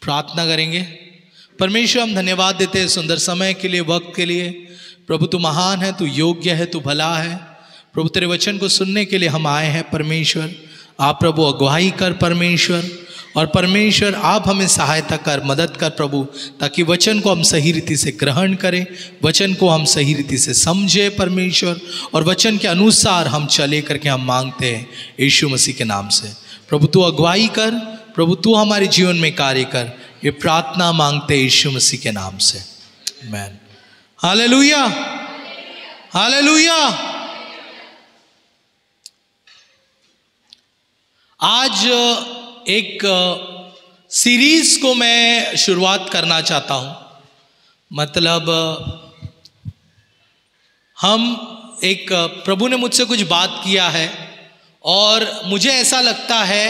प्रार्थना करेंगे। परमेश्वर, हम धन्यवाद देते हैं सुंदर समय के लिए, वक्त के लिए। प्रभु तू महान है, तू योग्य है, तू भला है। प्रभु तेरे वचन को सुनने के लिए हम आए हैं परमेश्वर। आप प्रभु अगुवाई कर परमेश्वर, और परमेश्वर आप हमें सहायता कर, मदद कर प्रभु, ताकि वचन को हम सही रीति से ग्रहण करें, वचन को हम सही रीति से समझे परमेश्वर, और वचन के अनुसार हम चले करके हम मांगते हैं यीशु मसीह के नाम से। प्रभु तू अगुवाई कर, प्रभु तू हमारे जीवन में कार्य कर, ये प्रार्थना मांगते यीशु मसीह के नाम से, आमीन। Hallelujah, hallelujah. आज एक सीरीज को मैं शुरुआत करना चाहता हूं। मतलब हम एक, प्रभु ने मुझसे कुछ बात किया है, और मुझे ऐसा लगता है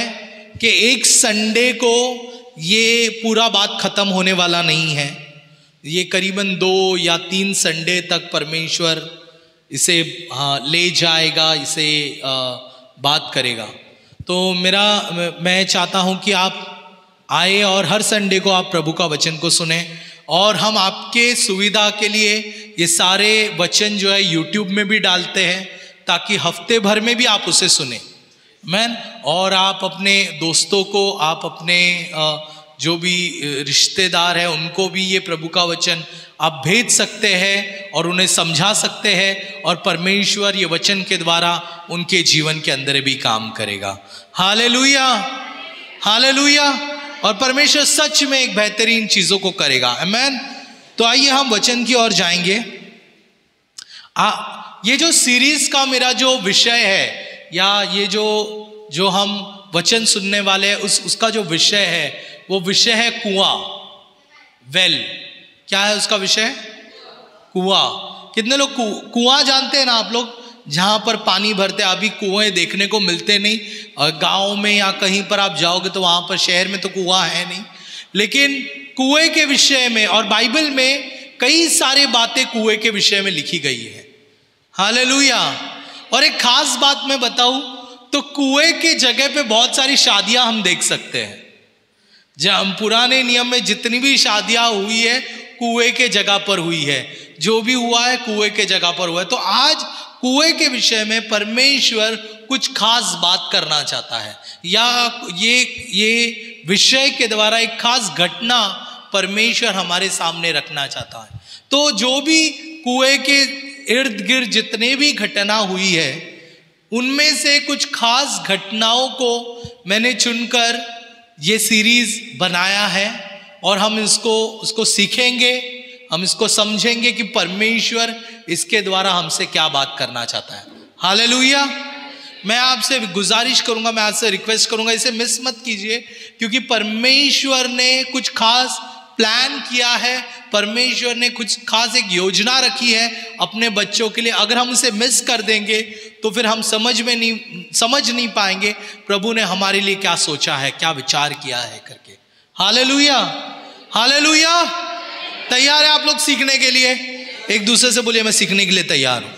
कि एक संडे को ये पूरा बात खत्म होने वाला नहीं है। ये करीबन 2 या 3 संडे तक परमेश्वर इसे ले जाएगा, इसे बात करेगा। तो मैं चाहता हूं कि आप आए और हर संडे को आप प्रभु का वचन को सुने, और हम आपके सुविधा के लिए ये सारे वचन जो है यूट्यूब में भी डालते हैं, ताकि हफ्ते भर में भी आप उसे सुने, आमीन। और आप अपने दोस्तों को, आप अपने जो भी रिश्तेदार हैं उनको भी ये प्रभु का वचन आप भेज सकते हैं और उन्हें समझा सकते हैं, और परमेश्वर ये वचन के द्वारा उनके जीवन के अंदर भी काम करेगा। Hallelujah, hallelujah. और परमेश्वर सच में एक बेहतरीन चीज़ों को करेगा, आमीन। तो आइए हम वचन की ओर जाएंगे। ये जो सीरीज का मेरा जो विषय है, या ये जो हम वचन सुनने वाले हैं, उसका जो विषय है वो विषय है कुआं, वेल। क्या है उसका विषय? कुआं। कितने लोग कुआं जानते हैं ना आप लोग, जहां पर पानी भरते हैं। अभी कुएं देखने को मिलते नहीं, और गांव में या कहीं पर आप जाओगे तो वहां पर, शहर में तो कुआं है नहीं, लेकिन कुएं के विषय में और बाइबल में कई सारी बातें कुएं के विषय में लिखी गई है। हालेलुया। और एक खास बात मैं बताऊं तो कुएं के जगह पे बहुत सारी शादियां हम देख सकते हैं। जब पुराने नियम में जितनी भी शादियां हुई है कुएं के जगह पर हुई है, जो भी हुआ है कुएं के जगह पर हुआ है। तो आज कुएं के विषय में परमेश्वर कुछ खास बात करना चाहता है, या ये विषय के द्वारा एक खास घटना परमेश्वर हमारे सामने रखना चाहता है। तो जो भी कुएं के इर्द गिर्द जितने भी घटना हुई है, उनमें से कुछ खास घटनाओं को मैंने चुनकर ये सीरीज बनाया है, और हम उसको सीखेंगे, हम इसको समझेंगे कि परमेश्वर इसके द्वारा हमसे क्या बात करना चाहता है। हालेलुया। मैं आपसे गुजारिश करूंगा, मैं आपसे रिक्वेस्ट करूंगा, इसे मिस मत कीजिए, क्योंकि परमेश्वर ने कुछ खास प्लान किया है, परमेश्वर ने कुछ खास एक योजना रखी है अपने बच्चों के लिए। अगर हम उसे मिस कर देंगे तो फिर हम समझ नहीं पाएंगे प्रभु ने हमारे लिए क्या सोचा है, क्या विचार किया है करके। Hallelujah, hallelujah. तैयार है आप लोग सीखने के लिए? एक दूसरे से बोलिए, मैं सीखने के लिए तैयार हूं,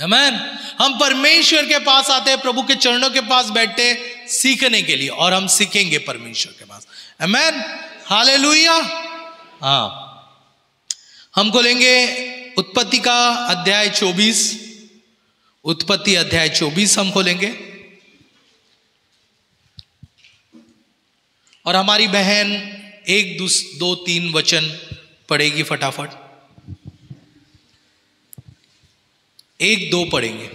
आमीन। हम परमेश्वर के पास आते हैं, प्रभु के चरणों के पास बैठते सीखने के लिए, और हम सीखेंगे परमेश्वर के पास, आमीन। हालेलुया। हाँ, हम खोलेंगे उत्पत्ति का अध्याय 24, उत्पत्ति अध्याय 24 हम खोलेंगे, और हमारी बहन 1, 2, 3 वचन पढ़ेगी फटाफट। 1, 2 पढ़ेंगे।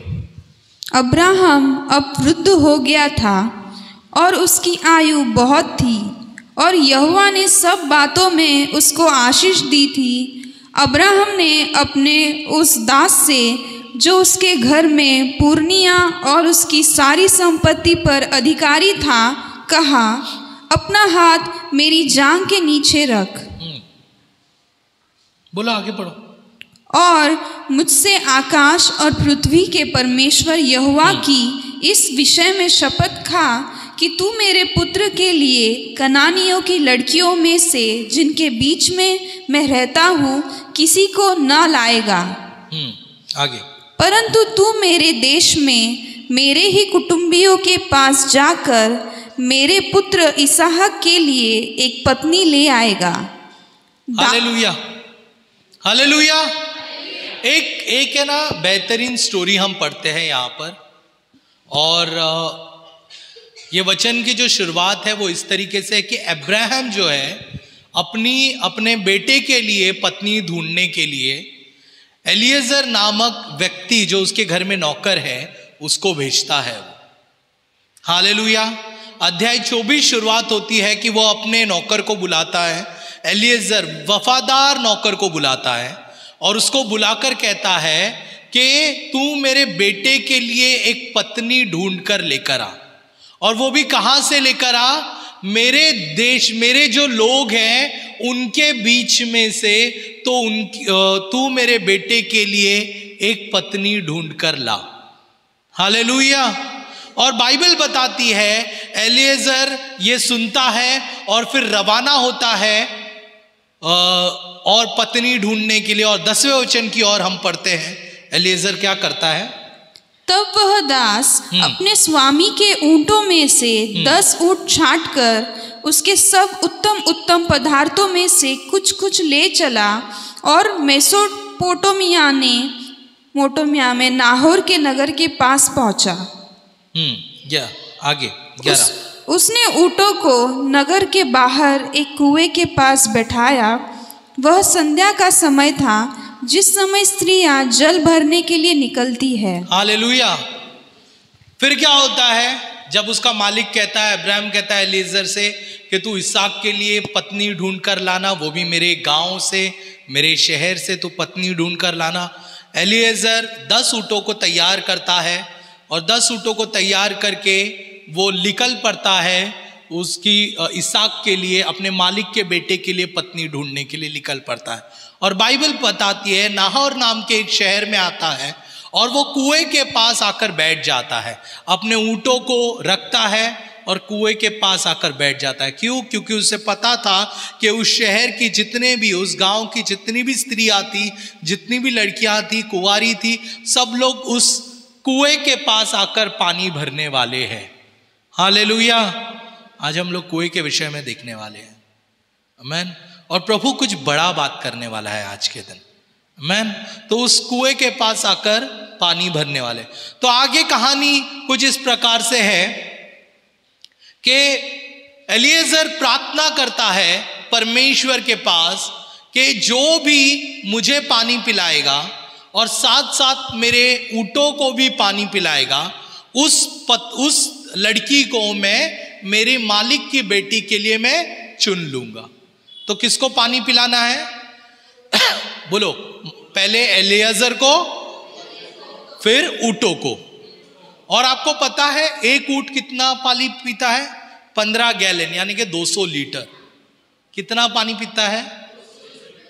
अब्राहम अब वृद्ध हो गया था और उसकी आयु बहुत थी, और यहोवा ने सब बातों में उसको आशीष दी थी। अब्राहम ने अपने उस दास से, जो उसके घर में पूर्णिया और उसकी सारी संपत्ति पर अधिकारी था, कहा, अपना हाथ मेरी जांघ के नीचे रख। बोलो, आगे पढ़ो। और मुझसे आकाश और पृथ्वी के परमेश्वर यहोवा की इस विषय में शपथ खा कि तू मेरे पुत्र के लिए कनानियों की लड़कियों में से, जिनके बीच में मैं रहता हूँ, किसी को न लाएगा। आगे। परंतु तू मेरे देश में मेरे ही कुटुंबियों के पास जाकर मेरे पुत्र इसहाक के लिए एक पत्नी ले आएगा। Hallelujah, hallelujah. एक है ना बेहतरीन स्टोरी हम पढ़ते हैं यहाँ पर, और ये वचन की जो शुरुआत है वो इस तरीके से है कि अब्राहम जो है अपने बेटे के लिए पत्नी ढूंढने के लिए एलिएजर नामक व्यक्ति जो उसके घर में नौकर है उसको भेजता है वो। हालेलुया। अध्याय 24 शुरुआत होती है कि वो अपने नौकर को बुलाता है, एलिएजर वफादार नौकर को बुलाता है और उसको बुलाकर कहता है कि तू मेरे बेटे के लिए एक पत्नी ढूंढ कर लेकर आ, और वो भी कहां से लेकर आ, मेरे देश, मेरे जो लोग हैं उनके बीच में से, तो तू मेरे बेटे के लिए एक पत्नी ढूंढ कर ला। हालेलुया। और बाइबल बताती है एलिएजर ये सुनता है और फिर रवाना होता है और पत्नी ढूंढने के लिए। और 10वें वचन की ओर हम पढ़ते हैं, एलिएजर क्या करता है? तब वह दास अपने स्वामी के ऊंटों में से 10 ऊंट छांट कर उसके सब उत्तम उत्तम पदार्थों में से कुछ कुछ ले चला और मेसोपोटामिया में नाहोर के नगर के पास पहुंचा। आगे 11। उसने ऊंटों को नगर के बाहर एक कुएं के पास बैठाया। वह संध्या का समय था, जिस समय स्त्रियां जल भरने के लिए निकलती है। हालेलुया। फिर क्या होता है जब उसका मालिक कहता है, अब्राहम कहता है एलिएजर से कि तू इसहाक के लिए पत्नी ढूंढ कर लाना, वो भी मेरे गांव से, मेरे शहर से तू पत्नी ढूंढ कर लाना। एलिएजर 10 ऊँटों को तैयार करता है और 10 ऊँटों को तैयार करके वो निकल पड़ता है उसकी इसहाक के लिए, अपने मालिक के बेटे के लिए पत्नी ढूंढने के लिए निकल पड़ता है। और बाइबल बताती है नाहोर नाम के एक शहर में आता है और वो कुएं के पास आकर बैठ जाता है, अपने ऊँटों को रखता है और कुएं के पास आकर बैठ जाता है। क्यों? क्योंकि उसे पता था कि उस शहर की जितने भी, उस गांव की जितनी भी स्त्रियां थी, जितनी भी लड़कियां थी, कुंवारी थी, सब लोग उस कुएं के पास आकर पानी भरने वाले हैं। हालेलुया। आज हम लोग कुएं के विषय में देखने वाले हैं। आमीन। और प्रभु कुछ बड़ा बात करने वाला है आज के दिन। आमीन। तो उस कुएं के पास आकर पानी भरने वाले। तो आगे कहानी कुछ इस प्रकार से है कि एलिएजर प्रार्थना करता है परमेश्वर के पास कि जो भी मुझे पानी पिलाएगा और साथ साथ मेरे ऊँटों को भी पानी पिलाएगा, उस लड़की को मैं मेरे मालिक की बेटी के लिए मैं चुन लूंगा। तो किसको पानी पिलाना है? बोलो। पहले एलिएजर को, फिर ऊँटों को। और आपको पता है एक ऊँट कितना पानी पीता है? 15 गैलन, यानी कि 200 लीटर। कितना पानी पीता है?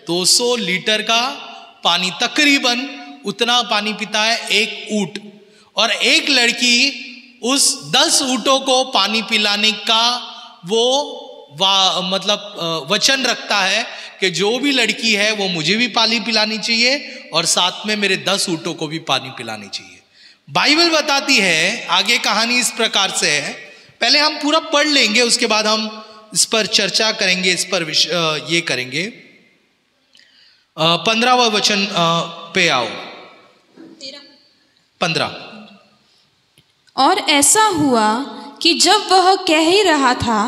200 लीटर का पानी, तकरीबन उतना पानी पीता है एक ऊँट। और एक लड़की उस 10 ऊँटों को पानी पिलाने का वो वचन रखता है कि जो भी लड़की है वो मुझे भी पानी पिलानी चाहिए और साथ में मेरे 10 ऊँटों को भी पानी पिलानी चाहिए। बाइबल बताती है, आगे कहानी इस प्रकार से है। पहले हम पूरा पढ़ लेंगे, उसके बाद हम इस पर चर्चा करेंगे, इस पर ये करेंगे। 15वां वचन पे आओ। 15। और ऐसा हुआ कि जब वह कह ही रहा था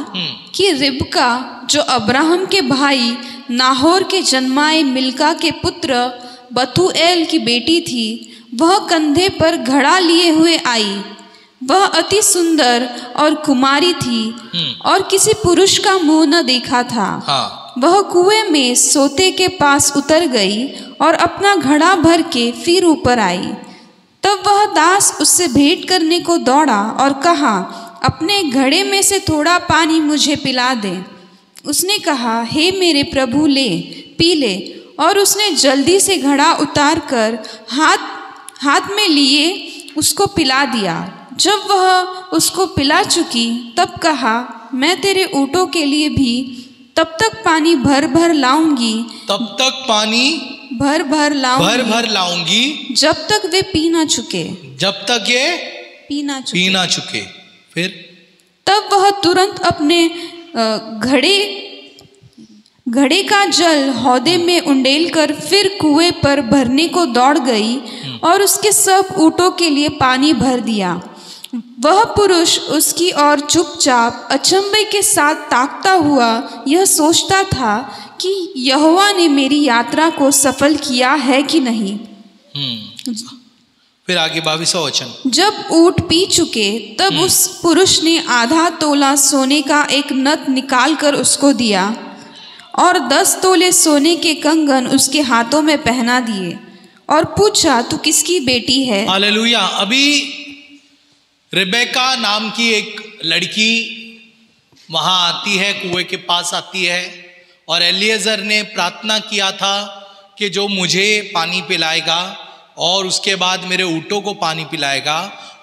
कि रिबका, जो अब्राहम के भाई नाहोर के जन्माए मिल्का के पुत्र बतूएल की बेटी थी, वह कंधे पर घड़ा लिए हुए आई। वह अति सुंदर और कुमारी थी और किसी पुरुष का मुंह न देखा था। वह कुएं में सोते के पास उतर गई और अपना घड़ा भर के फिर ऊपर आई। तब वह दास उससे भेंट करने को दौड़ा और कहा, अपने घड़े में से थोड़ा पानी मुझे पिला दे। उसने कहा, हे मेरे प्रभु, ले पी ले। और उसने जल्दी से घड़ा उतार कर हाथ में लिए उसको पिला दिया। जब वह उसको पिला चुकी तब कहा, मैं तेरे ऊँटों के लिए भी तब तक पानी भर भर लाऊंगी, तब तक पानी भर भर लाऊंगी जब तक वे पी ना चुके, जब तक ये पी ना चुके। फिर तब वह तुरंत अपने घड़े का जल हौदे में उंडेल कर फिर कुएं पर भरने को दौड़ गई और उसके सब ऊँटों के लिए पानी भर दिया। वह पुरुष उसकी ओर चुपचाप अचंभे के साथ ताकता हुआ यह सोचता था कि यहोवा ने मेरी यात्रा को सफल किया है कि नहीं। फिर आगे 22वां वचन। जब ऊँट पी चुके तब उस पुरुष ने आधा तोला सोने का एक नत निकाल कर उसको दिया और 10 तोले सोने के कंगन उसके हाथों में पहना दिए और पूछा, तू किसकी बेटी है? हालेलुया। अभी रिबेका नाम की एक लड़की वहां आती है, कुएं के पास आती है, और एलिएजर ने प्रार्थना किया था कि जो मुझे पानी पिलाएगा और उसके बाद मेरे ऊँटों को पानी पिलाएगा,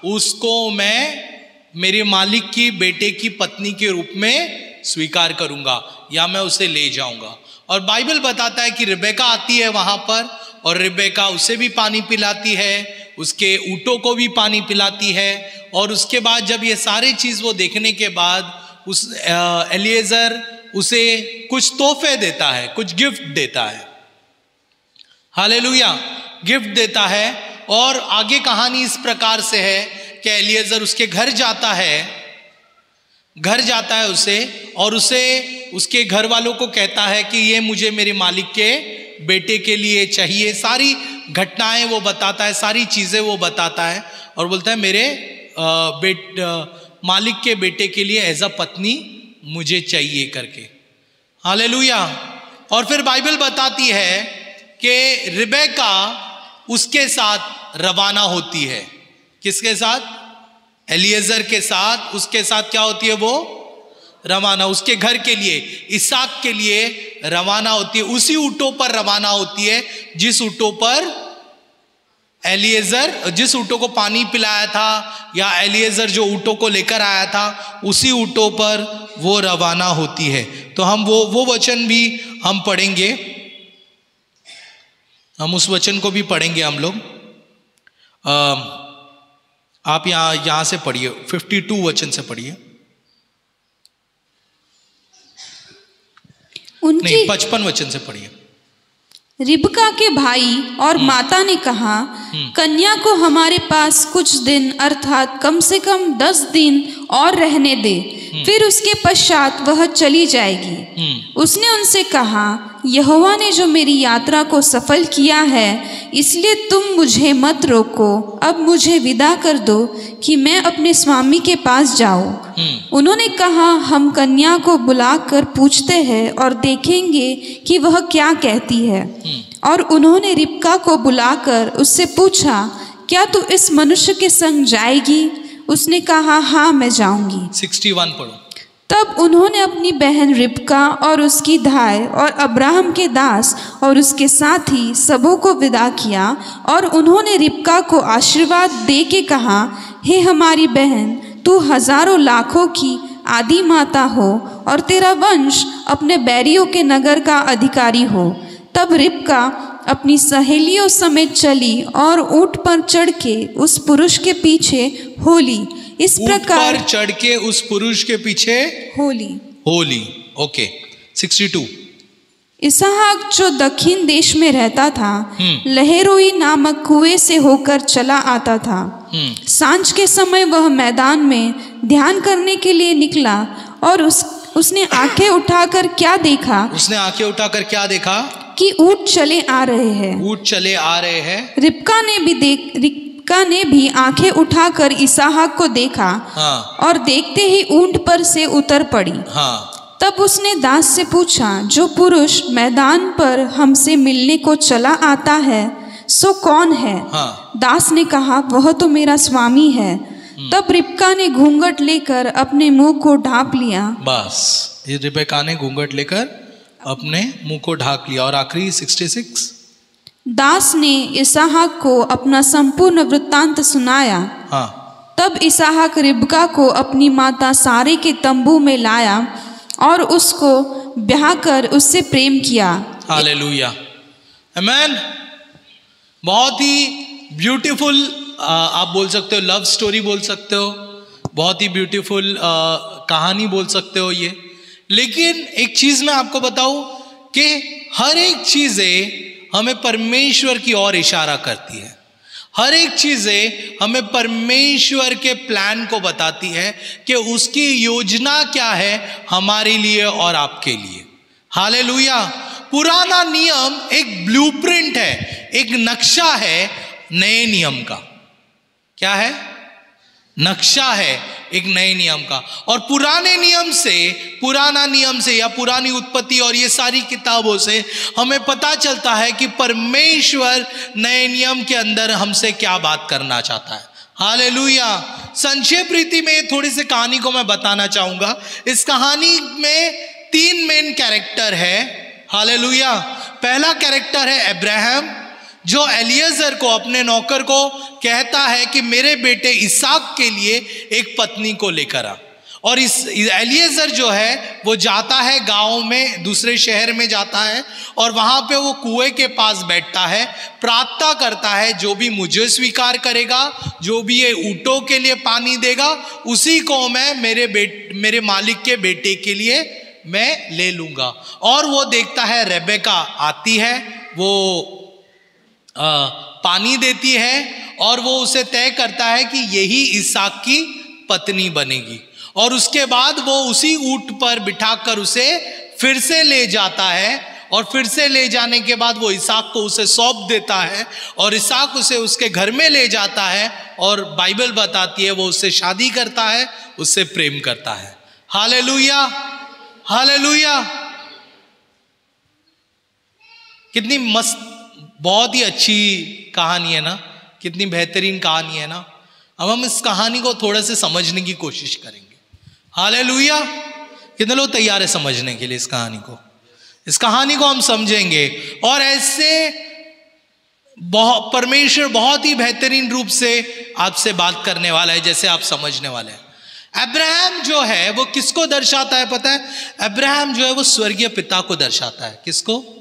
उसको मैं मेरे मालिक की बेटे की पत्नी के रूप में स्वीकार करूंगा या मैं उसे ले जाऊंगा। और बाइबल बताता है कि रिबेका आती है वहां पर और रिबेका उसे भी पानी पिलाती है, उसके ऊँटों को भी पानी पिलाती है। और उसके बाद जब ये सारी चीज़ वो देखने के बाद उस एलिएजर उसे कुछ तोहफे देता है, कुछ गिफ्ट देता है। हालेलुया, गिफ्ट देता है। और आगे कहानी इस प्रकार से है कि एलिएजर उसके घर जाता है उसे, और उसे उसके घर वालों को कहता है कि ये मुझे मेरे मालिक के बेटे के लिए चाहिए। सारी घटनाएं वो बताता है, सारी चीज़ें वो बताता है और बोलता है मेरे मालिक के बेटे के लिए एज अ पत्नी मुझे चाहिए करके। हालेलुया। और फिर बाइबल बताती है कि रिबेका उसके साथ रवाना होती है। किसके साथ? एलिएजर के साथ। उसके साथ क्या होती है? वो रवाना, उसके घर के लिए, इसहाक के लिए रवाना होती है। उसी ऊँटों पर रवाना होती है जिस ऊँटों पर एलिएजर, जिस ऊँटों को पानी पिलाया था, या एलिएजर जो ऊँटों को लेकर आया था, उसी ऊँटों पर वो रवाना होती है। तो हम वो वचन भी हम पढ़ेंगे, हम उस वचन को भी पढ़ेंगे हम लोग। आप यहाँ से पढ़िए, 52 वचन से पढ़िए। नहीं, 55 वचन से पढ़िए। रिबका के भाई और माता ने कहा, कन्या को हमारे पास कुछ दिन अर्थात कम से कम 10 दिन और रहने दे, फिर उसके पश्चात वह चली जाएगी। उसने उनसे कहा, यहोवा ने जो मेरी यात्रा को सफल किया है, इसलिए तुम मुझे मत रोको। अब मुझे विदा कर दो कि मैं अपने स्वामी के पास जाऊं। उन्होंने कहा, हम कन्या को बुलाकर पूछते हैं और देखेंगे कि वह क्या कहती है। और उन्होंने रिबका को बुलाकर उससे पूछा, क्या तू इस मनुष्य के संग जाएगी? उसने कहा, हाँ मैं जाऊंगी। 61 पढ़ो। तब उन्होंने अपनी बहन रिबका और उसकी धाय और अब्राहम के दास और उसके साथी सबों को विदा किया। और उन्होंने रिबका को आशीर्वाद दे के कहा, हे हमारी बहन, तू हजारों लाखों की आदि माता हो और तेरा वंश अपने बैरियों के नगर का अधिकारी हो। तब रिबका अपनी सहेलियों समेत चली और ऊँट पर चढ़ के उस पुरुष के पीछे होली। इस प्रकार चढ़ के उस पुरुष के पीछे होली। ओके। 62। इसहाक जो दक्षिण देश में रहता था, लहेरोई नामक कुएं से होकर चला आता था। सांझ के समय वह मैदान में ध्यान करने के लिए निकला और उसने आंखें उठाकर क्या देखा? कि ऊँट चले आ रहे हैं। रिबका ने भी आंखें उठाकर इसहाक को देखा। और देखते ही ऊँट पर से उतर पड़ी। तब उसने दास से पूछा, जो पुरुष मैदान पर हमसे मिलने को चला आता है सो कौन है? दास ने कहा, वह तो मेरा स्वामी है। तब रिबका ने घूंघट लेकर अपने मुंह को ढांप लिया। बस, ये रिबका ने घूंघट लेकर अपने मुंह को ढांक लिया। और आखिरी 66। दास ने इसहाक को अपना संपूर्ण वृत्तांत सुनाया। तब इसहाक रिबका को अपनी माता सारे के तंबू में लाया और उसको ब्याह कर उससे प्रेम किया। हालेलुया, आमेन। बहुत ही ब्यूटीफुल, आप बोल सकते हो लव स्टोरी बोल सकते हो, बहुत ही ब्यूटीफुल कहानी बोल सकते हो ये। लेकिन एक चीज मैं आपको बताऊं कि हर एक चीजें हमें परमेश्वर की ओर इशारा करती है। हर एक चीजें हमें परमेश्वर के प्लान को बताती है कि उसकी योजना क्या है हमारे लिए और आपके लिए। हालेलुया। पुराना नियम एक ब्लूप्रिंट है, एक नक्शा है नए नियम का। क्या है? नक्शा है एक नए नियम का। और पुराना नियम से या पुरानी उत्पत्ति और ये सारी किताबों से हमें पता चलता है कि परमेश्वर नए नियम के अंदर हमसे क्या बात करना चाहता है। हालेलुया। संक्षेप रीति में थोड़ी सी कहानी को मैं बताना चाहूंगा। इस कहानी में 3 मेन कैरेक्टर है। हालेलुया। पहला कैरेक्टर है अब्राहम, जो एलिएजर को, अपने नौकर को कहता है कि मेरे बेटे इसहाक के लिए एक पत्नी को लेकर आ। और इस एलिएजर जो है वो जाता है गांव में, दूसरे शहर में जाता है और वहां पे वो कुएं के पास बैठता है, प्रार्थना करता है, जो भी मुझे स्वीकार करेगा, जो भी ये ऊंटों के लिए पानी देगा, उसी को मैं मेरे मालिक के बेटे के लिए मैं ले लूंगा। और वो देखता है रेबेका आती है, वो पानी देती है और वो उसे तय करता है कि यही इसहाक की पत्नी बनेगी। और उसके बाद वो उसी ऊंट पर बिठाकर उसे फिर से ले जाता है और फिर से ले जाने के बाद वो इसहाक को उसे सौंप देता है और इसहाक उसे उसके घर में ले जाता है और बाइबल बताती है वो उससे शादी करता है, उससे प्रेम करता है। हालेलुया। हालेलुया। कितनी मस्त, बहुत ही अच्छी कहानी है ना, कितनी बेहतरीन कहानी है ना। अब हम इस कहानी को थोड़ा से समझने की कोशिश करेंगे। हालेलुया। कितने लोग तैयार है समझने के लिए इस कहानी को? इस कहानी को हम समझेंगे और ऐसे परमेश्वर बहुत ही बेहतरीन रूप से आपसे बात करने वाला है, जैसे आप समझने वाले हैं। अब्राहम जो है वो किसको दर्शाता है पता है? अब्राहम जो है वो स्वर्गीय पिता को दर्शाता है। किसको?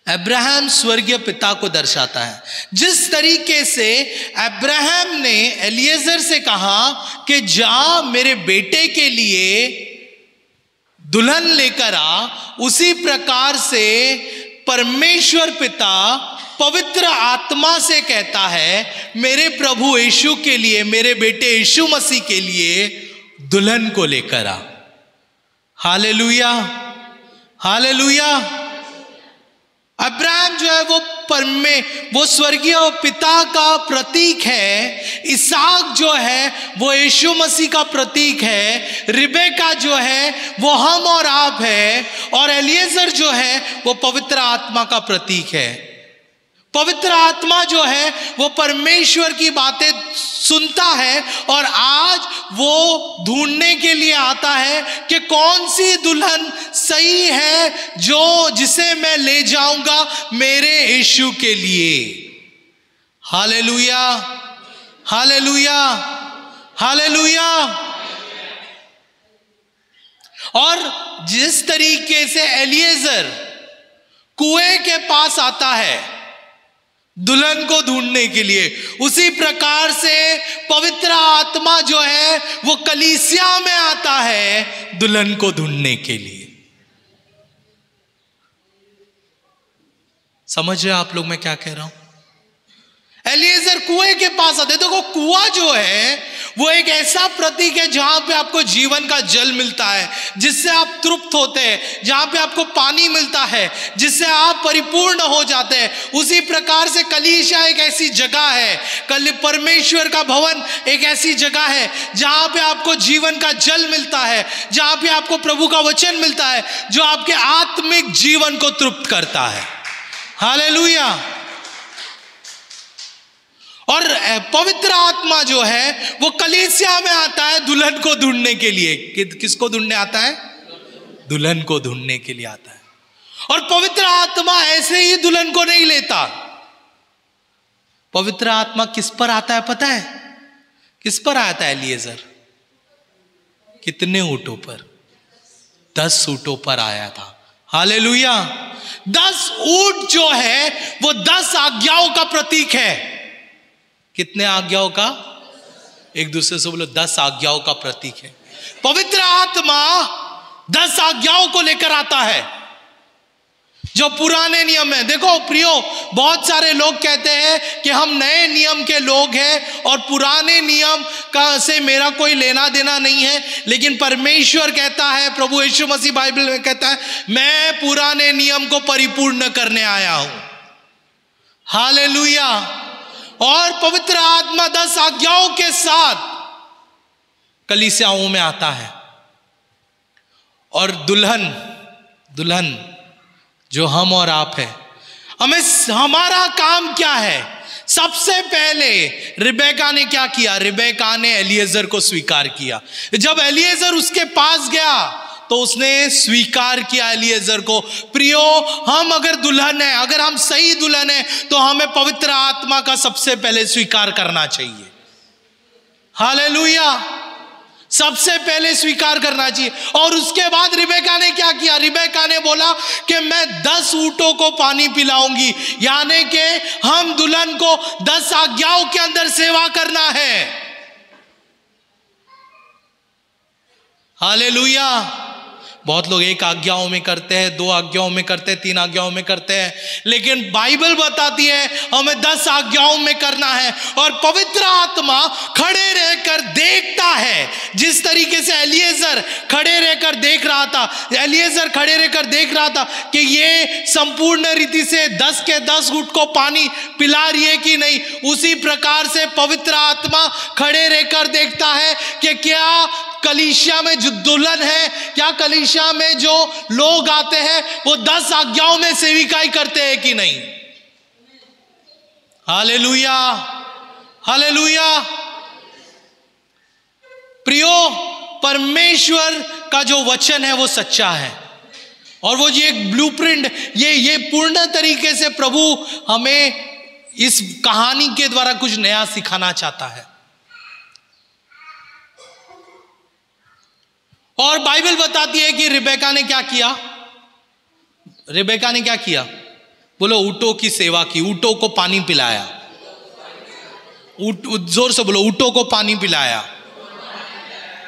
अब्राहम स्वर्गीय पिता को दर्शाता है। जिस तरीके से अब्राहम ने एलिएजर से कहा कि जा मेरे बेटे के लिए दुल्हन लेकर आ, उसी प्रकार से परमेश्वर पिता पवित्र आत्मा से कहता है मेरे प्रभु यीशु के लिए, मेरे बेटे यीशु मसीह के लिए दुल्हन को लेकर आ। हालेलुया। हालेलुया। अब्राहम जो है वो स्वर्गीय पिता का प्रतीक है। इसहाक जो है वो यीशु मसीह का प्रतीक है। रिबेका जो है वो हम और आप है। और एलिएजर जो है वो पवित्र आत्मा का प्रतीक है। पवित्र आत्मा जो है वो परमेश्वर की बातें सुनता है और आज वो ढूंढने के लिए आता है कि कौन सी दुल्हन सही है जिसे मैं ले जाऊंगा मेरे यीशु के लिए। हालेलुया। हालेलुया। हालेलुया। और जिस तरीके से एलिएजर कुएं के पास आता है दुल्हन को ढूंढने के लिए, उसी प्रकार से पवित्र आत्मा जो है वो कलीसिया में आता है दुल्हन को ढूंढने के लिए। समझ रहे आप लोग मैं क्या कह रहा हूं? एलिएजर कुएं के पास आते। देखो कुआं जो है वो एक ऐसा प्रतीक है जहां पे आपको जीवन का जल मिलता है, जिससे आप तृप्त होते हैं, जहां पे आपको पानी मिलता है, जिससे आप परिपूर्ण हो जाते हैं। उसी प्रकार से कलीसिया एक ऐसी जगह है, परमेश्वर का भवन एक ऐसी जगह है जहां पे आपको जीवन का जल मिलता है, जहां पे आपको प्रभु का वचन मिलता है जो आपके आत्मिक जीवन को तृप्त करता है। हालेलुया। और पवित्र आत्मा जो है वो कलीसिया में आता है दुल्हन को ढूंढने के लिए। किसको ढूंढने आता है? दुल्हन को ढूंढने के लिए आता है। और पवित्र आत्मा ऐसे ही दुल्हन को नहीं लेता। पवित्र आत्मा किस पर आता है पता है? किस पर आया था एलिएजर? कितने ऊंटों पर? 10 ऊंटों पर आया था। हालेलुया। 10 ऊंट जो है वो 10 आज्ञाओं का प्रतीक है। कितने आज्ञाओं का? एक दूसरे से बोलो 10 आज्ञाओं का प्रतीक है। पवित्र आत्मा 10 आज्ञाओं को लेकर आता है जो पुराने नियम है। देखो प्रियो, बहुत सारे लोग कहते हैं कि हम नए नियम के लोग हैं और पुराने नियम का से मेरा कोई लेना देना नहीं है, लेकिन परमेश्वर कहता है, प्रभु यीशु मसीह बाइबल में कहता है, मैं पुराने नियम को परिपूर्ण करने आया हूं। हालेलुया। और पवित्र आत्मा 10 आज्ञाओं के साथ कलीसियाओं में आता है। और दुल्हन जो हम और आप है, हमारा काम क्या है? सबसे पहले रिबेका ने क्या किया? रिबेका ने एलिएजर को स्वीकार किया। जब एलिएजर उसके पास गया तो उसने स्वीकार किया एलिएजर को। प्रियो, हम अगर दुल्हन है, अगर हम सही दुल्हन है, तो हमें पवित्र आत्मा का सबसे पहले स्वीकार करना चाहिए। हालेलुया। सबसे पहले स्वीकार करना चाहिए। और उसके बाद रिबेका ने क्या किया? रिबेका ने बोला कि मैं 10 ऊंटों को पानी पिलाऊंगी, यानी कि हम दुल्हन को 10 आज्ञाओं के अंदर सेवा करना है। हालेलुया। बहुत लोग 1 आज्ञाओं में करते हैं, 2 आज्ञाओं में करते हैं, 3 आज्ञाओं में करते हैं, लेकिन बाइबल बताती है हमें 10 आज्ञाओं में करना है। और पवित्र आत्मा खड़े रहकर देखता है, जिस तरीके से एलिएजर खड़े रहकर देख रहा था, एलिएजर खड़े रहकर देख रहा था कि ये संपूर्ण रीति से 10 के 10 ऊंट को पानी पिला रही है कि नहीं, उसी प्रकार से पवित्र आत्मा खड़े रहकर देखता है कि क्या कलीसिया में जो दुल्हन है, क्या कलीसिया में जो लोग आते हैं वो 10 आज्ञाओं में सेविकाई करते हैं कि नहीं। Hallelujah, hallelujah. प्रियो, परमेश्वर का जो वचन है वो सच्चा है, और वो ये ब्लूप्रिंट, ये पूर्ण तरीके से प्रभु हमें इस कहानी के द्वारा कुछ नया सिखाना चाहता है। और बाइबल बताती है कि रिबेका ने क्या किया? रिबेका ने क्या किया? बोलो, ऊंटों की सेवा की, ऊंटों को पानी पिलाया। जोर से बोलो, ऊंटों को पानी पिलाया।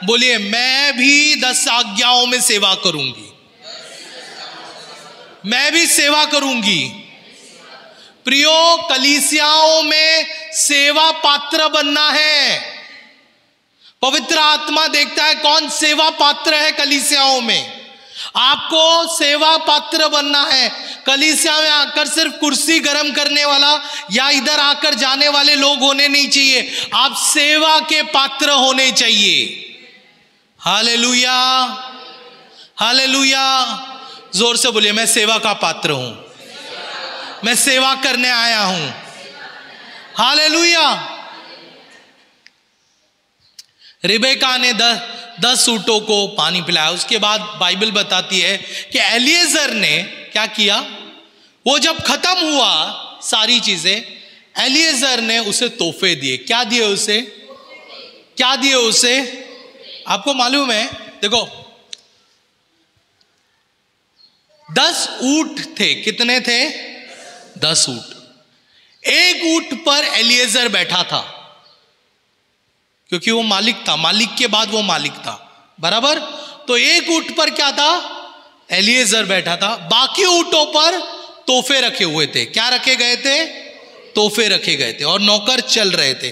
बोलिए, मैं भी 10 आज्ञाओं में सेवा करूंगी, मैं भी सेवा करूंगी। प्रियो, कलीसियाओं में सेवा पात्र बनना है। पवित्र आत्मा देखता है कौन सेवा पात्र है कलीसियाओं में। आपको सेवा पात्र बनना है। कलीसिया में आकर सिर्फ कुर्सी गर्म करने वाला या इधर आकर जाने वाले लोग होने नहीं चाहिए, आप सेवा के पात्र होने चाहिए। Hallelujah, hallelujah. जोर से बोलिए, मैं सेवा का पात्र हूं, मैं सेवा करने आया हूं। हालेलुया। रिबेका ने 10 ऊंटों को पानी पिलाया। उसके बाद बाइबल बताती है कि एलिएजर ने क्या किया? वो जब खत्म हुआ सारी चीजें, एलिएजर ने उसे तोहफे दिए। क्या दिए उसे? क्या दिए उसे? आपको मालूम है, देखो 10 ऊंट थे। कितने थे? 10 ऊंट। एक ऊंट पर एलिएजर बैठा था, क्योंकि वो मालिक था, मालिक के बाद वो मालिक था, बराबर। तो एक ऊंट पर क्या था? एलिएजर बैठा था। बाकी ऊंटों पर तोहफे रखे हुए थे। क्या रखे गए थे? तोहफे रखे गए थे, और नौकर चल रहे थे।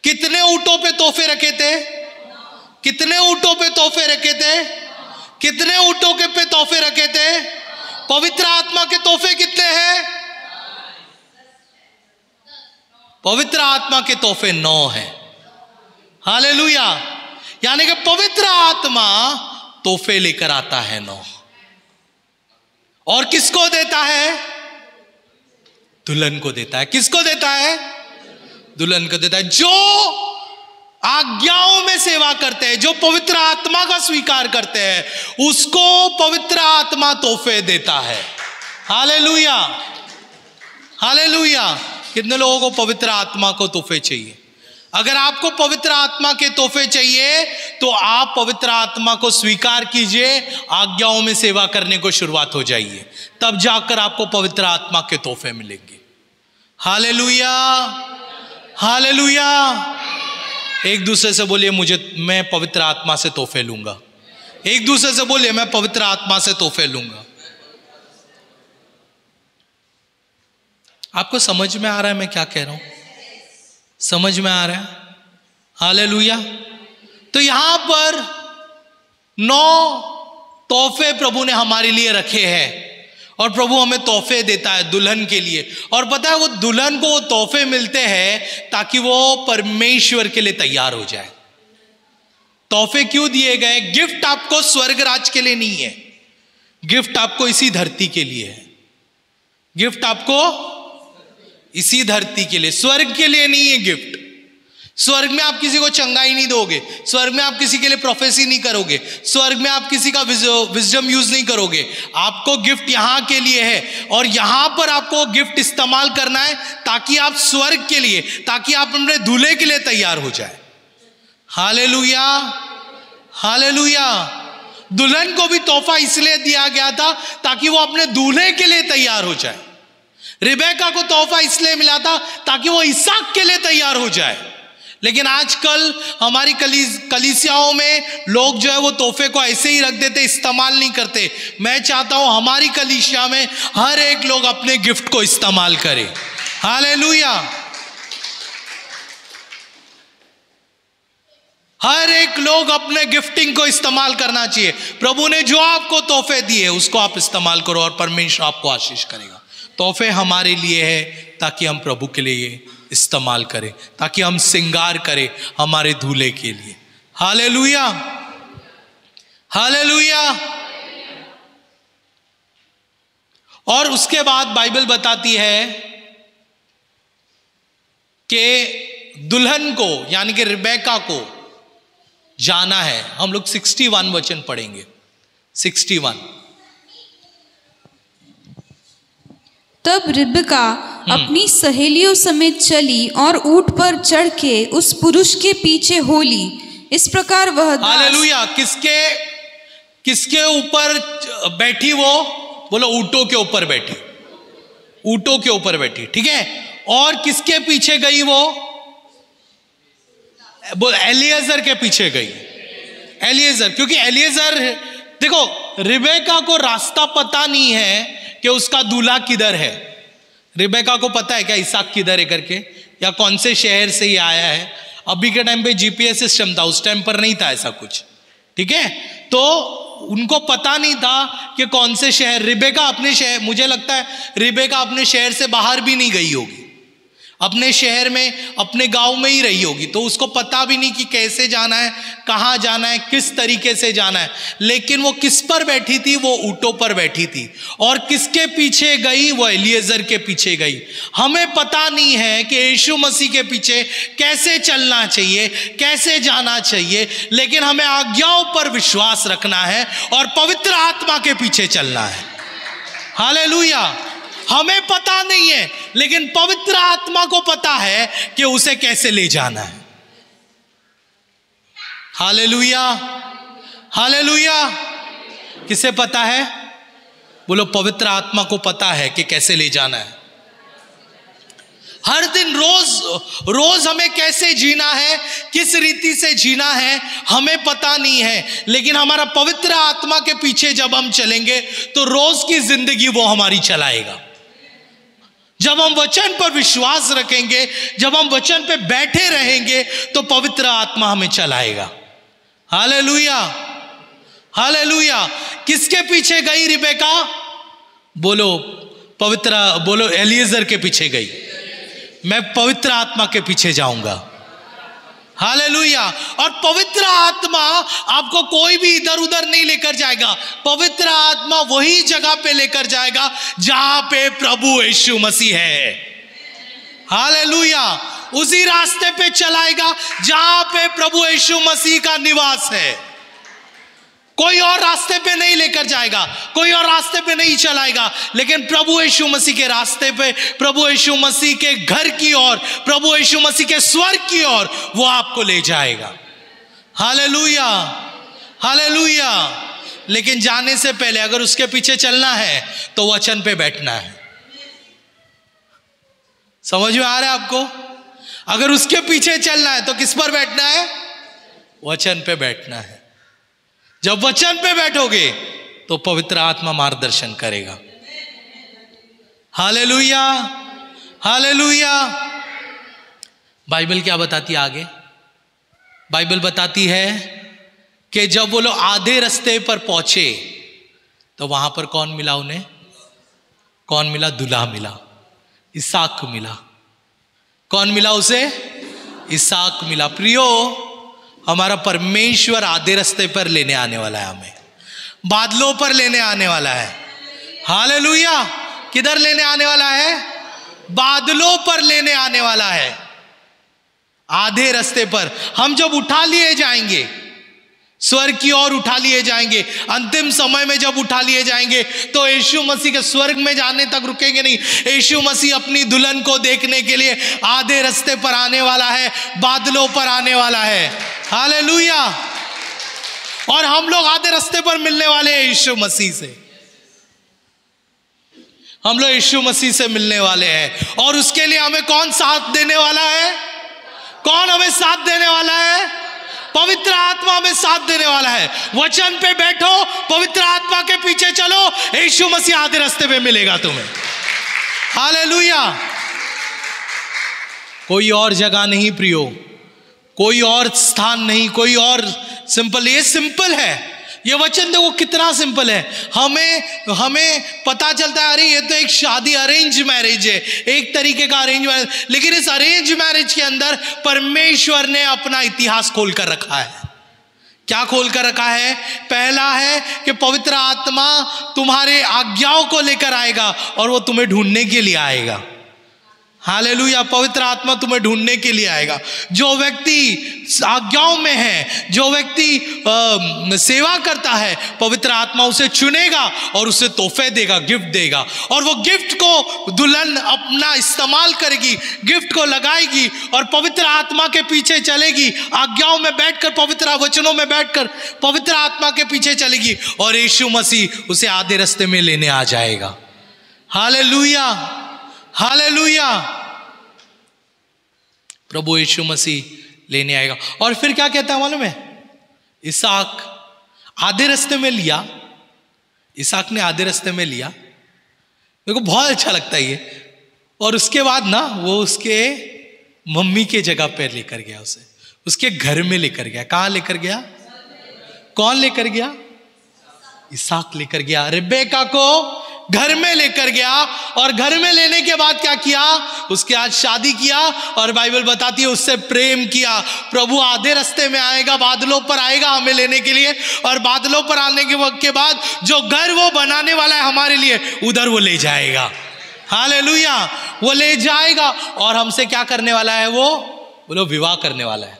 कितने ऊंटों पे तोहफे रखे थे? कितने ऊंटों पे तोहफे रखे थे? कितने ऊंटों के पे तोहफे रखे थे? पवित्र आत्मा के तोहफे कितने हैं? पवित्र आत्मा के तोहफे 9 हैं। हालेलुया। यानी कि पवित्र आत्मा तोहफे लेकर आता है 9। और किसको देता है? दुल्हन को देता है। किसको देता है? दुल्हन को देता है। जो आज्ञाओं में सेवा करते हैं, जो पवित्र आत्मा का स्वीकार करते हैं, उसको पवित्र आत्मा तोहफे देता है। Hallelujah, hallelujah. कितने लोगों को पवित्र आत्मा को तोहफे चाहिए? अगर आपको पवित्र आत्मा के तोहफे चाहिए तो आप पवित्र आत्मा को स्वीकार कीजिए, आज्ञाओं में सेवा करने को शुरुआत हो जाइए, तब जाकर आपको पवित्र आत्मा के तोहफे मिलेंगे। Hallelujah, hallelujah. एक दूसरे से बोलिए मैं पवित्र आत्मा से तोहफे लूंगा। एक दूसरे से बोलिए मैं पवित्र आत्मा से तोहफे लूंगा। आपको समझ में आ रहा है मैं क्या कह रहा हूं? समझ में आ रहा है? हालेलुया। तो यहां पर 9 तोहफे प्रभु ने हमारे लिए रखे हैं और प्रभु हमें तोहफे देता है दुल्हन के लिए। और पता है वो दुल्हन को वो तोहफे मिलते हैं ताकि वो परमेश्वर के लिए तैयार हो जाए। तोहफे क्यों दिए गए? गिफ्ट आपको स्वर्ग राज के लिए नहीं है, गिफ्ट आपको इसी धरती के लिए है। गिफ्ट आपको इसी धरती के लिए, स्वर्ग के लिए नहीं है गिफ्ट। स्वर्ग में आप किसी को चंगाई नहीं दोगे, स्वर्ग में आप किसी के लिए प्रोफेसी नहीं करोगे, स्वर्ग में आप किसी का विजडम यूज नहीं करोगे। आपको गिफ्ट यहां के लिए है और यहां पर आपको गिफ्ट इस्तेमाल करना है ताकि आप स्वर्ग के लिए, ताकि आप अपने दूल्हे के लिए तैयार हो जाए। Hallelujah, hallelujah. दुल्हन को भी तोहफा इसलिए दिया गया था ताकि वो अपने दूल्हे के लिए तैयार हो जाए। रिबेका को तोहफा इसलिए मिला था ताकि वो इसहाक के लिए तैयार हो जाए। लेकिन आजकल हमारी कलीसियाओं में लोग जो है वो तोहफे को ऐसे ही रख देते, इस्तेमाल नहीं करते। मैं चाहता हूं हमारी कलीसिया में हर एक लोग अपने गिफ्ट को इस्तेमाल करे। हालेलुया। हर एक लोग अपने गिफ्टिंग को इस्तेमाल करना चाहिए। प्रभु ने जो आपको तोहफे दिए उसको आप इस्तेमाल करो और परमेश्वर आपको आशीष करेगा। तोहफे हमारे लिए है ताकि हम प्रभु के लिए इस्तेमाल करें, ताकि हम श्रृंगार करें हमारे दूल्हे के लिए। Hallelujah, hallelujah. और उसके बाद बाइबल बताती है कि दुल्हन को यानी कि रिबेका को जाना है। हम लोग 61 वचन पढ़ेंगे। 61। तब रिबका अपनी सहेलियों समेत चली और ऊंट पर चढ़ के उस पुरुष के पीछे हो ली। इस प्रकार वह हालेलुया। किसके ऊपर बैठी वो? बोलो ऊंटों के ऊपर बैठी, ऊंटों के ऊपर बैठी, ठीक है। और किसके पीछे गई वो? एलिएजर के पीछे गई। एलिएजर, क्योंकि एलिएजर, देखो रिबेका को रास्ता पता नहीं है कि उसका दूल्हा किधर है। रिबेका को पता है क्या इसहाक किधर है करके, या कौन से शहर से ये आया है? अभी के टाइम पे जीपीएस सिस्टम था, उस टाइम पर नहीं था ऐसा कुछ, ठीक है। तो उनको पता नहीं था कि कौन से शहर। रिबेका अपने शहर, मुझे लगता है रिबेका अपने शहर से बाहर भी नहीं गई होगी, अपने शहर में अपने गांव में ही रही होगी। तो उसको पता भी नहीं कि कैसे जाना है, कहाँ जाना है, किस तरीके से जाना है। लेकिन वो किस पर बैठी थी? वो ऊंटों पर बैठी थी। और किसके पीछे गई? वो एलिएजर के पीछे गई। हमें पता नहीं है कि यीशु मसीह के पीछे कैसे चलना चाहिए, कैसे जाना चाहिए, लेकिन हमें आज्ञाओं पर विश्वास रखना है और पवित्र आत्मा के पीछे चलना है। हालेलुया। हमें पता नहीं है लेकिन पवित्र आत्मा को पता है कि उसे कैसे ले जाना है। Hallelujah, hallelujah. किसे पता है? बोलो पवित्र आत्मा को पता है कि कैसे ले जाना है। हर दिन रोज हमें कैसे जीना है, किस रीति से जीना है हमें पता नहीं है, लेकिन हमारा पवित्र आत्मा के पीछे जब हम चलेंगे तो रोज की जिंदगी वो हमारी चलाएगा। जब हम वचन पर विश्वास रखेंगे, जब हम वचन पे बैठे रहेंगे तो पवित्र आत्मा हमें चलाएगा। Hallelujah, hallelujah. किसके पीछे गई रिबेका? बोलो एलिएजर के पीछे गई। मैं पवित्र आत्मा के पीछे जाऊंगा। हालेलुया। और पवित्र आत्मा आपको कोई भी इधर उधर नहीं लेकर जाएगा। पवित्र आत्मा वही जगह पे लेकर जाएगा जहां पे प्रभु यीशु मसीह है। हालेलुया। उसी रास्ते पे चलाएगा जहां पे प्रभु यीशु मसीह का निवास है। कोई और रास्ते पे नहीं लेकर जाएगा, कोई और रास्ते पे नहीं चलाएगा, लेकिन प्रभु यीशु मसीह के रास्ते पे, प्रभु यीशु मसीह के घर की ओर, प्रभु यीशु मसीह के स्वर्ग की ओर वो आपको ले जाएगा। Hallelujah, hallelujah. लेकिन जाने से पहले अगर उसके पीछे चलना है तो वचन पे बैठना है। समझ में आ रहा है आपको? अगर उसके पीछे चलना है तो किस पर बैठना है? वचन पे बैठना है। जब वचन पे बैठोगे तो पवित्र आत्मा मार्गदर्शन करेगा। Hallelujah, hallelujah. बाइबल क्या बताती है आगे? बाइबल बताती है कि जब वो लोग आधे रास्ते पर पहुंचे तो वहां पर कौन मिला उन्हें? कौन मिला? दूल्हा मिला, इसहाक मिला। कौन मिला उसे? इसहाक मिला। प्रियो, हमारा परमेश्वर आधे रास्ते पर लेने आने वाला है, हमें बादलों पर लेने आने वाला है। हालेलुया। किधर लेने आने वाला है? बादलों पर लेने आने वाला है। आधे रास्ते पर हम जब उठा लिए जाएंगे, स्वर्ग की ओर उठा लिए जाएंगे, अंतिम समय में जब उठा लिए जाएंगे तो यीशु मसीह के स्वर्ग में जाने तक रुकेंगे नहीं। यीशु मसीह अपनी दुल्हन को देखने के लिए आधे रास्ते पर आने वाला है, बादलों पर आने वाला है। हालेलुया। और हम लोग आधे रास्ते पर मिलने वाले हैं यीशु मसीह से। हम लोग यीशु मसीह से मिलने वाले हैं। और उसके लिए हमें कौन साथ देने वाला है? कौन हमें साथ देने वाला है? पवित्र आत्मा हमें साथ देने वाला है। वचन पे बैठो, पवित्र आत्मा के पीछे चलो, यीशु मसीह आधे रास्ते पे मिलेगा तुम्हें। हालेलुया। कोई और जगह नहीं प्रियो, कोई और स्थान नहीं, कोई और सिंपल। ये सिंपल है, ये वचन देखो कितना सिंपल है। हमें पता चलता है अरे ये तो एक शादी, अरेंज मैरिज है, एक तरीके का अरेंज मैरिज। लेकिन इस अरेंज मैरिज के अंदर परमेश्वर ने अपना इतिहास खोल कर रखा है। क्या खोल कर रखा है? पहला है कि पवित्र आत्मा तुम्हारे आज्ञाओं को लेकर आएगा और वो तुम्हें ढूंढने के लिए आएगा। हालेलुया। पवित्र आत्मा तुम्हें ढूंढने के लिए आएगा। जो व्यक्ति आज्ञाओं में है, जो व्यक्ति सेवा करता है, पवित्र आत्मा उसे चुनेगा और उसे तोहफे देगा, गिफ्ट देगा। और वो गिफ्ट को दुल्हन अपना इस्तेमाल करेगी, गिफ्ट को लगाएगी और पवित्र आत्मा के पीछे चलेगी। आज्ञाओं में बैठकर, पवित्र वचनों में बैठकर पवित्र आत्मा के पीछे चलेगी और यीशु मसीह उसे आधे रास्ते में लेने आ जाएगा। Hallelujah, hallelujah. प्रभु यीशु मसीह लेने आएगा। और फिर क्या कहता है मालूम है? इसहाक आधे रास्ते में लिया। इसहाक ने आधे रास्ते में लिया। मेरे को बहुत अच्छा लगता है ये। और उसके बाद ना वो उसके मम्मी के जगह पर लेकर गया, उसे उसके घर में लेकर गया। कहां लेकर गया? कौन लेकर गया? इसहाक लेकर गया। रिबेका को घर में लेकर गया और घर में लेने के बाद क्या किया? उसके आज शादी किया और बाइबल बताती है उससे प्रेम किया। प्रभु आधे रास्ते में आएगा, बादलों पर आएगा हमें लेने के लिए, और बादलों पर आने के वक्त के बाद जो घर वो बनाने वाला है हमारे लिए, उधर वो ले जाएगा। हालेलुया। वो ले जाएगा और हमसे क्या करने वाला है? वो बोलो विवाह करने वाला है।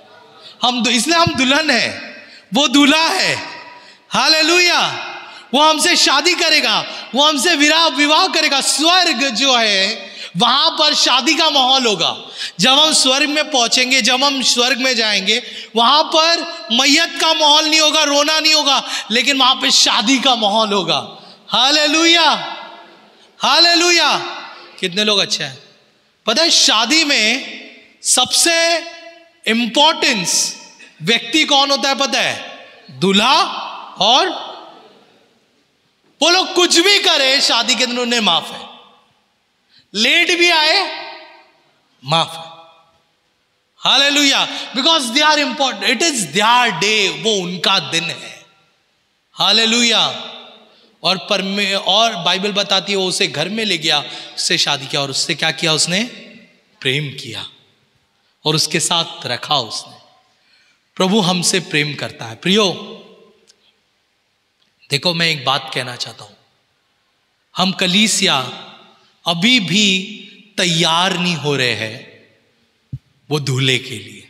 इसलिए हम दुल्हन है, वो दूल्हा है। हालेलुया। वो हमसे शादी करेगा, वो हमसे विवाह करेगा। स्वर्ग जो है वहां पर शादी का माहौल होगा। जब हम स्वर्ग में पहुंचेंगे, जब हम स्वर्ग में जाएंगे, वहां पर मैयत का माहौल नहीं होगा, रोना नहीं होगा, लेकिन वहां पे शादी का माहौल होगा। Hallelujah, hallelujah. कितने लोग अच्छा है? पता है शादी में सबसे इंपॉर्टेंस व्यक्ति कौन होता है पता है? दूल्हा। और वो लोग कुछ भी करे शादी के दिन उन्हें माफ है, लेट भी आए माफ है। Hallelujah. Because they are important, it is their day, वो उनका दिन है। हालेलुया। और बाइबल बताती है वो उसे घर में ले गया, उससे शादी किया और उससे क्या किया? उसने प्रेम किया और उसके साथ रखा उसने। प्रभु हमसे प्रेम करता है। प्रियो देखो, मैं एक बात कहना चाहता हूं। हम कलीसिया अभी भी तैयार नहीं हो रहे हैं वो दूल्हे के लिए।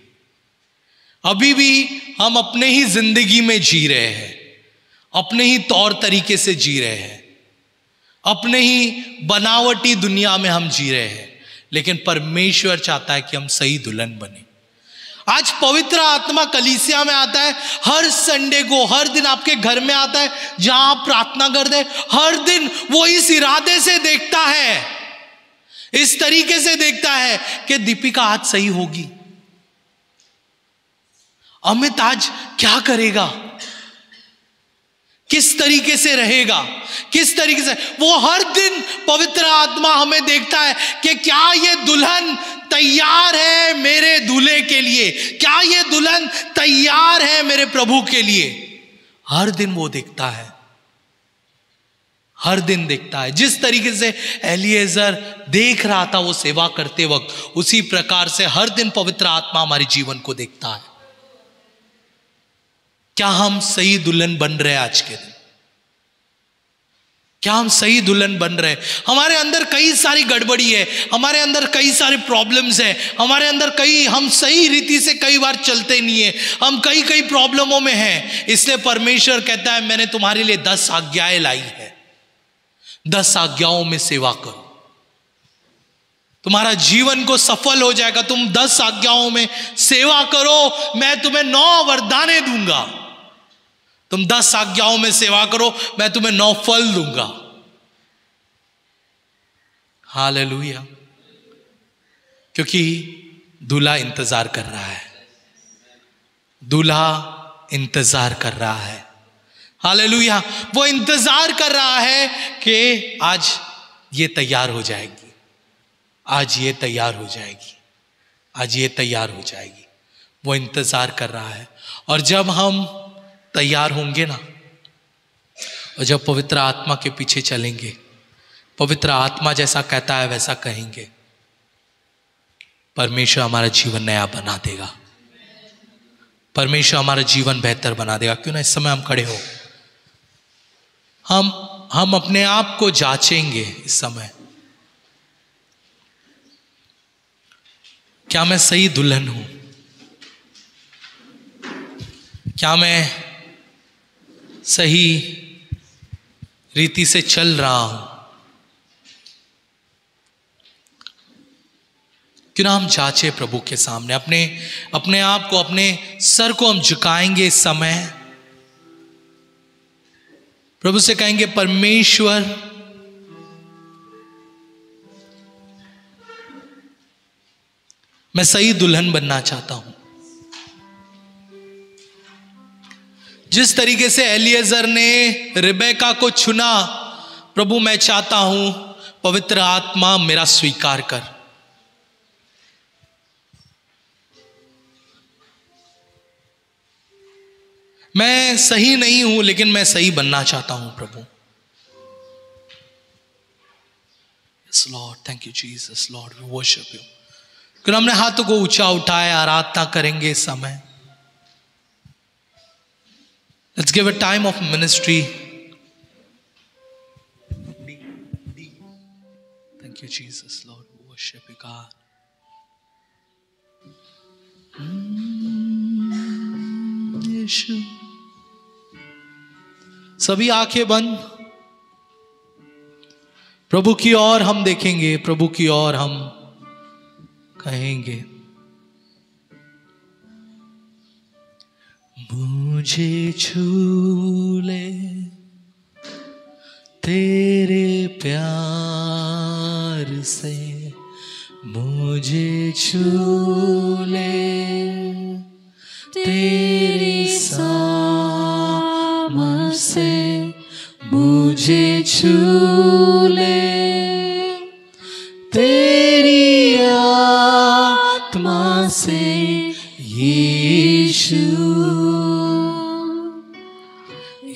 अभी भी हम अपने ही जिंदगी में जी रहे हैं, अपने ही तौर तरीके से जी रहे हैं, अपने ही बनावटी दुनिया में हम जी रहे हैं। लेकिन परमेश्वर चाहता है कि हम सही दुल्हन बने। आज पवित्र आत्मा कलीसिया में आता है, हर संडे को, हर दिन आपके घर में आता है जहां आप प्रार्थना करते हैं। हर दिन वो इस इरादे से देखता है, इस तरीके से देखता है कि दीपिका आज सही होगी, अमित आज क्या करेगा, किस तरीके से रहेगा, किस तरीके से। वो हर दिन पवित्र आत्मा हमें देखता है कि क्या ये दुल्हन तैयार है मेरे दूल्हे के लिए, क्या ये दुल्हन तैयार है मेरे प्रभु के लिए। हर दिन वो देखता है, हर दिन देखता है। जिस तरीके से एलिएजर देख रहा था वो सेवा करते वक्त, उसी प्रकार से हर दिन पवित्र आत्मा हमारे जीवन को देखता है। क्या हम सही दुल्हन बन रहे हैं आज के दिन? क्या हम सही दुल्हन बन रहे हैं? हमारे अंदर कई सारी गड़बड़ी है, हमारे अंदर कई सारे प्रॉब्लम्स हैं, हमारे अंदर हम सही रीति से कई बार चलते नहीं है, हम कई प्रॉब्लमों में हैं। इसलिए परमेश्वर कहता है मैंने तुम्हारे लिए 10 आज्ञाएं लाई है, 10 आज्ञाओं में सेवा करो, तुम्हारा जीवन को सफल हो जाएगा। तुम 10 आज्ञाओं में सेवा करो, मैं तुम्हें 9 वरदाने दूंगा। तुम 10 आज्ञाओं में सेवा करो, मैं तुम्हें 9 फल दूंगा। हालेलुया। क्योंकि दूल्हा इंतजार कर रहा है, दूल्हा इंतजार कर रहा है। हालेलुया। वो इंतजार कर रहा है कि आज ये तैयार हो जाएगी, आज ये तैयार हो जाएगी, आज ये तैयार हो जाएगी। वो इंतजार कर रहा है। और जब हम तैयार होंगे ना, और जब पवित्र आत्मा के पीछे चलेंगे, पवित्र आत्मा जैसा कहता है वैसा कहेंगे, परमेश्वर हमारा जीवन नया बना देगा, परमेश्वर हमारा जीवन बेहतर बना देगा। क्यों ना इस समय हम खड़े हो, हम अपने आप को जांचेंगे इस समय, क्या मैं सही दुल्हन हूं? क्या मैं सही रीति से चल रहा हूं? क्यों ना हम जांचे प्रभु के सामने, अपने आप को, अपने सर को हम झुकाएंगे इस समय, प्रभु से कहेंगे परमेश्वर मैं सही दुल्हन बनना चाहता हूं। जिस तरीके से एलिएजर ने रिबेका को चुना, प्रभु मैं चाहता हूं पवित्र आत्मा मेरा स्वीकार कर। मैं सही नहीं हूं लेकिन मैं सही बनना चाहता हूं प्रभु। Yes Lord, thank you Jesus, Lord we worship you. क्यों हमने हाथों को ऊंचा उठाया, आराधना करेंगे इस समय। Let's give a time of ministry. Thank you, Jesus, Lord. We worship you, God. यीशु। सभी आंखें बंद, प्रभु की ओर हम देखेंगे, प्रभु की ओर हम कहेंगे मुझे छू ले तेरे प्यार से, मुझे छू ले तेरी सामर्थ से, मुझे छू ले तेरी आत्मा से यीशु,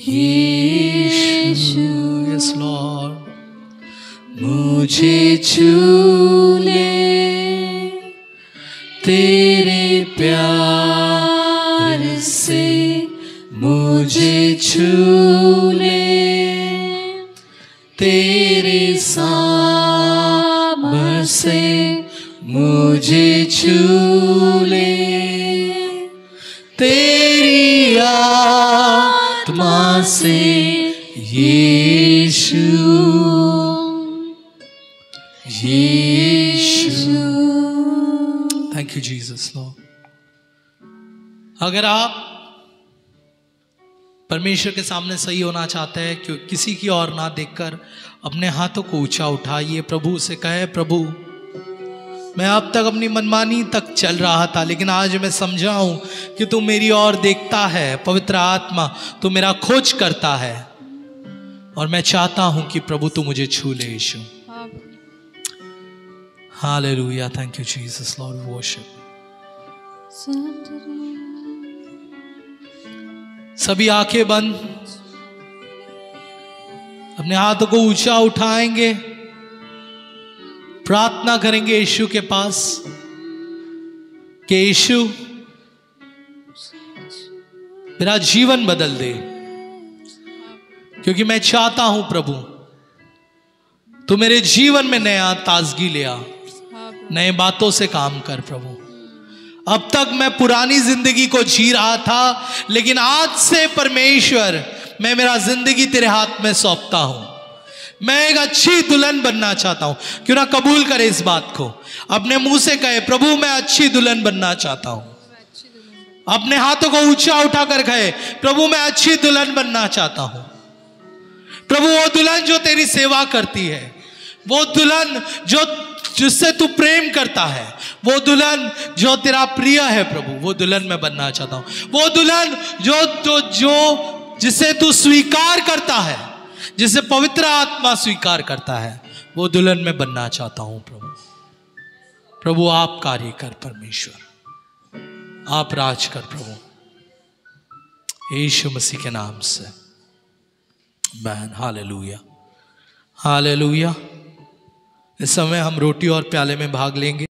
यीशु। यस लॉर्ड, मुझे छू ले तेरे प्यार से, मुझे छू ले तेरे सामर्थ से, मुझे छू ले तेरी आत्मा से Yeshu, Yeshu. Thank you Jesus Lord. अगर आप परमेश्वर के सामने सही होना चाहता है कि किसी की ओर ना देखकर अपने हाथों को ऊंचा उठाइए, प्रभु से कहे, प्रभु मैं अब तक अपनी मनमानी तक चल रहा था, लेकिन आज मैं समझा हूं कि तू मेरी ओर देखता है। पवित्र आत्मा तू मेरा खोज करता है और मैं चाहता हूं कि प्रभु तू मुझे छू ले। Yeshu, hallelujah, thank you Jesus, Lord we worship. सभी आंखें बंद, अपने हाथों को ऊंचा उठाएंगे, प्रार्थना करेंगे यीशु के पास कि यीशु मेरा जीवन बदल दे, क्योंकि मैं चाहता हूं प्रभु तू मेरे जीवन में नया ताजगी ले आ, नए बातों से काम कर। प्रभु अब तक मैं पुरानी जिंदगी को जी रहा था, लेकिन आज से परमेश्वर मैं मेरा जिंदगी तेरे हाथ में सौंपता हूं। मैं एक अच्छी दुल्हन बनना चाहता हूं। क्यों ना कबूल करे इस बात को, अपने मुंह से कहे, प्रभु मैं अच्छी दुल्हन बनना चाहता हूं। अपने हाथों को ऊंचा उठाकर कहे, प्रभु मैं अच्छी दुल्हन बनना चाहता हूं। प्रभु वो दुल्हन जो तेरी सेवा करती है, वो दुल्हन जो जिससे तू प्रेम करता है, वो दुल्हन जो तेरा प्रिय है, प्रभु वो दुल्हन मैं बनना चाहता हूं। वो दुल्हन जो जिसे तू स्वीकार करता है, जिसे पवित्र आत्मा स्वीकार करता है, वो दुल्हन मैं बनना चाहता हूं। प्रभु आप कार्य कर, परमेश्वर आप राज कर प्रभु, यीशु मसीह के नाम से आमीन। Hallelujah, hallelujah. इस समय हम रोटी और प्याले में भाग लेंगे।